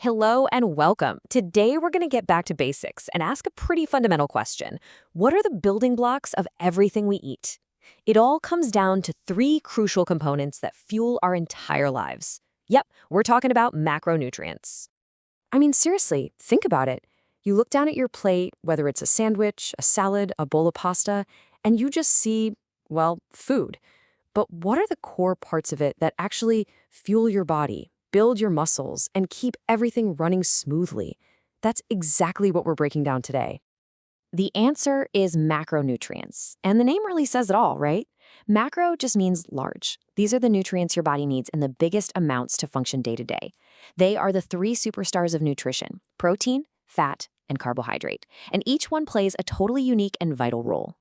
Hello and welcome. Today we're going to get back to basics and ask a pretty fundamental question. What are the building blocks of everything we eat? It all comes down to three crucial components that fuel our entire lives. Yep, we're talking about macronutrients. I mean, seriously, think about it. You look down at your plate, whether it's a sandwich, a salad, a bowl of pasta, and you just see, well, food. But what are the core parts of it that actually fuel your body, build your muscles, and keep everything running smoothly? That's exactly what we're breaking down today. The answer is macronutrients, and the name really says it all, right? Macro just means large. These are the nutrients your body needs in the biggest amounts to function day to day. They are the three superstars of nutrition: protein, fat, and carbohydrate, and each one plays a totally unique and vital role.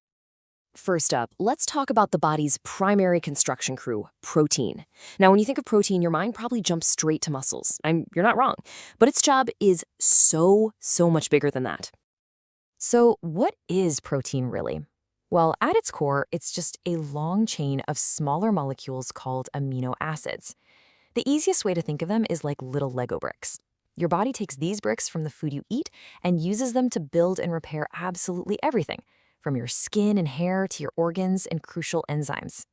First up, let's talk about the body's primary construction crew, protein. Now, when you think of protein, your mind probably jumps straight to muscles. You're not wrong, but its job is so much bigger than that. So what is protein really? Well, at its core, it's just a long chain of smaller molecules called amino acids. The easiest way to think of them is like little Lego bricks. Your body takes these bricks from the food you eat and uses them to build and repair absolutely everything, from your skin and hair to your organs and crucial enzymes.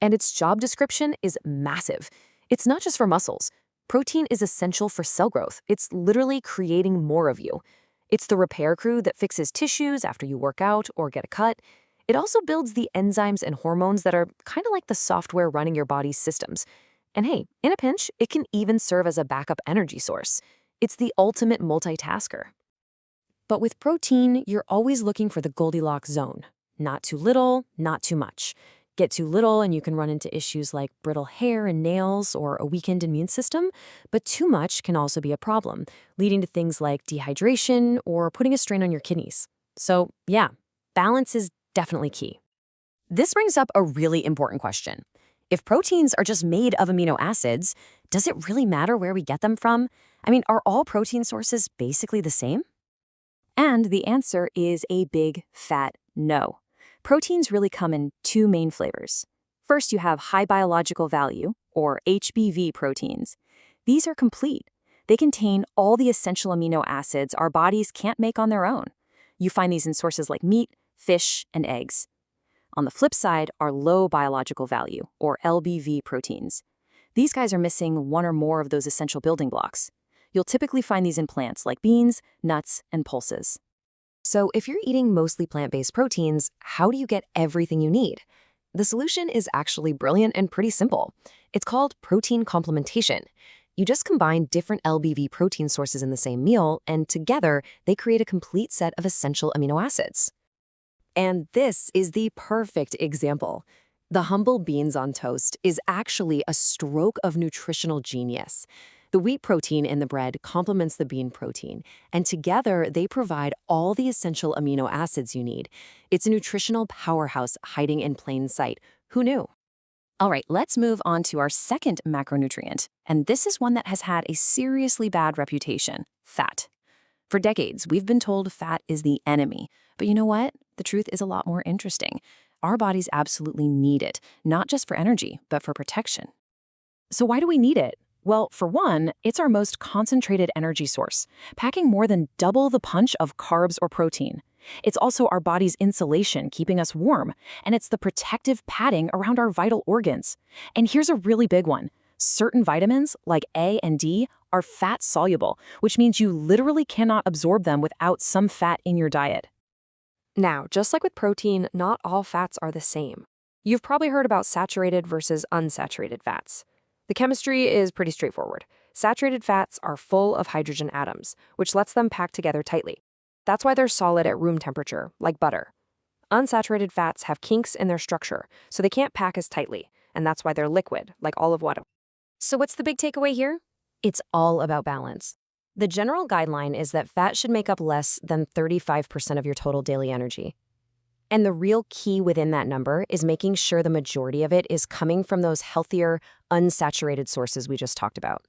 And its job description is massive. It's not just for muscles. Protein is essential for cell growth. It's literally creating more of you. It's the repair crew that fixes tissues after you work out or get a cut. It also builds the enzymes and hormones that are kind of like the software running your body's systems. And hey, in a pinch, it can even serve as a backup energy source. It's the ultimate multitasker. But with protein, you're always looking for the Goldilocks zone. Not too little, not too much. Get too little and you can run into issues like brittle hair and nails or a weakened immune system, but too much can also be a problem, leading to things like dehydration or putting a strain on your kidneys. So yeah, balance is definitely key. This brings up a really important question. If proteins are just made of amino acids, does it really matter where we get them from? Are all protein sources basically the same? And the answer is a big, fat no. Proteins really come in two main flavors. First, you have high biological value, or HBV proteins. These are complete. They contain all the essential amino acids our bodies can't make on their own. You find these in sources like meat, fish, and eggs. On the flip side are low biological value, or LBV proteins. These guys are missing one or more of those essential building blocks. You'll typically find these in plants like beans, nuts, and pulses. So if you're eating mostly plant-based proteins, how do you get everything you need? The solution is actually brilliant and pretty simple. It's called protein complementation. You just combine different LBV protein sources in the same meal, and together they create a complete set of essential amino acids. And this is the perfect example. The humble beans on toast is actually a stroke of nutritional genius. The wheat protein in the bread complements the bean protein, and together they provide all the essential amino acids you need. It's a nutritional powerhouse hiding in plain sight. Who knew? All right, let's move on to our second macronutrient, and this is one that has had a seriously bad reputation: fat. For decades, we've been told fat is the enemy, but you know what? The truth is a lot more interesting. Our bodies absolutely need it, not just for energy, but for protection. So why do we need it? Well, for one, it's our most concentrated energy source, packing more than double the punch of carbs or protein. It's also our body's insulation, keeping us warm, and it's the protective padding around our vital organs. And here's a really big one. Certain vitamins, like A and D, are fat-soluble, which means you literally cannot absorb them without some fat in your diet. Now, just like with protein, not all fats are the same. You've probably heard about saturated versus unsaturated fats. The chemistry is pretty straightforward. Saturated fats are full of hydrogen atoms, which lets them pack together tightly. That's why they're solid at room temperature, like butter. Unsaturated fats have kinks in their structure, so they can't pack as tightly, and that's why they're liquid, like olive oil. So what's the big takeaway here? It's all about balance. The general guideline is that fat should make up less than 35% of your total daily energy. And the real key within that number is making sure the majority of it is coming from those healthier, unsaturated sources we just talked about.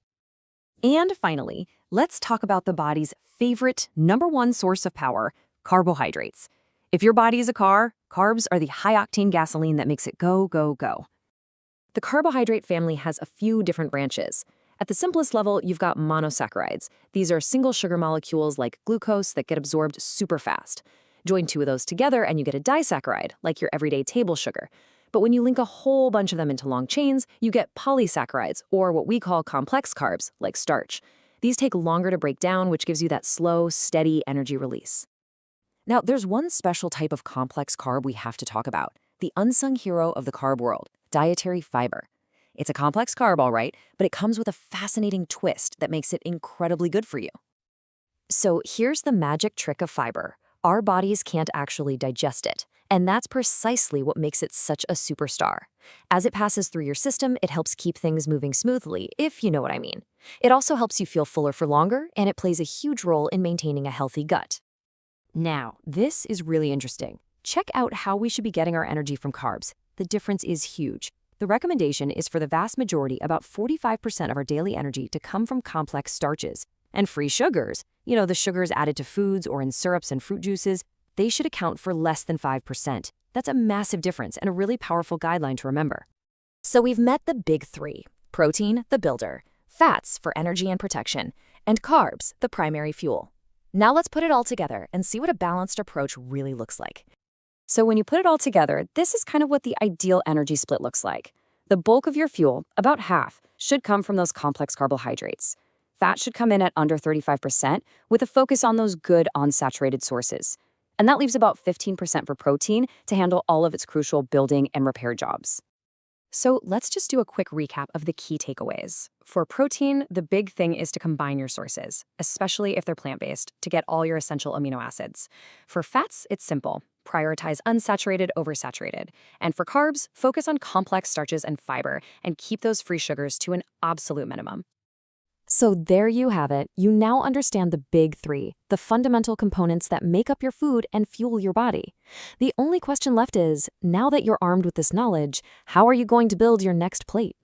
And finally, let's talk about the body's favorite #1 source of power: carbohydrates. If your body is a car, carbs are the high-octane gasoline that makes it go, go, go. The carbohydrate family has a few different branches. At the simplest level, you've got monosaccharides. These are single sugar molecules like glucose that get absorbed super fast. Join two of those together and you get a disaccharide, like your everyday table sugar. But when you link a whole bunch of them into long chains, you get polysaccharides, or what we call complex carbs, like starch. These take longer to break down, which gives you that slow, steady energy release. Now, there's one special type of complex carb we have to talk about, the unsung hero of the carb world, dietary fiber. It's a complex carb, all right, but it comes with a fascinating twist that makes it incredibly good for you. So here's the magic trick of fiber. Our bodies can't actually digest it, and that's precisely what makes it such a superstar. As it passes through your system, it helps keep things moving smoothly, if you know what I mean. It also helps you feel fuller for longer, and it plays a huge role in maintaining a healthy gut. Now, this is really interesting. Check out how we should be getting our energy from carbs. The difference is huge. The recommendation is for the vast majority, about 45% of our daily energy, to come from complex starches. And free sugars, the sugars added to foods or in syrups and fruit juices, they should account for less than 5%. That's a massive difference and a really powerful guideline to remember. So we've met the big three: protein, the builder; fats for energy and protection; and carbs, the primary fuel. Now let's put it all together and see what a balanced approach really looks like. So when you put it all together, this is kind of what the ideal energy split looks like. The bulk of your fuel, about half, should come from those complex carbohydrates. Fat should come in at under 35%, with a focus on those good unsaturated sources. And that leaves about 15% for protein to handle all of its crucial building and repair jobs. So let's just do a quick recap of the key takeaways. For protein, the big thing is to combine your sources, especially if they're plant-based, to get all your essential amino acids. For fats, it's simple. Prioritize unsaturated over saturated. And for carbs, focus on complex starches and fiber, and keep those free sugars to an absolute minimum. So there you have it. You now understand the big three, the fundamental components that make up your food and fuel your body. The only question left is, now that you're armed with this knowledge, how are you going to build your next plate?